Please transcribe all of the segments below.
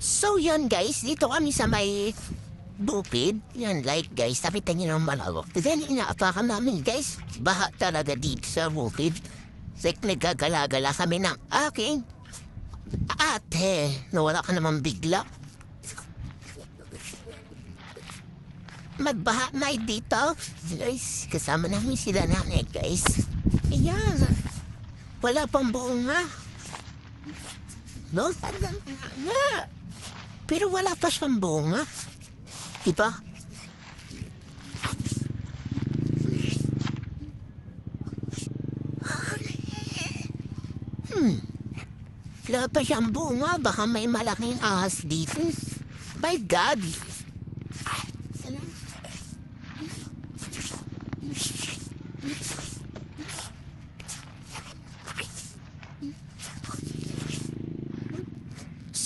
So yun guys, dito kami sa may bukid. Yan like guys, tapitan nyo ng malawak. Then inaapakan namin guys, baha talaga dito sa bukid. Like nagkagala-gala kami ng aking ate. Nawala ka naman bigla. Magbaha na dito. Guys, kasama namin sila nanay guys. Ayan. Wala pang bunga. No? Pero wala pa siyang bunga. Diba? Wala pa siyang bunga. Baka may malaking ahas dito. My God.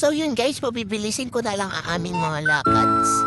So yun guys, pabibilisin ko na lang ang aming mga lakad.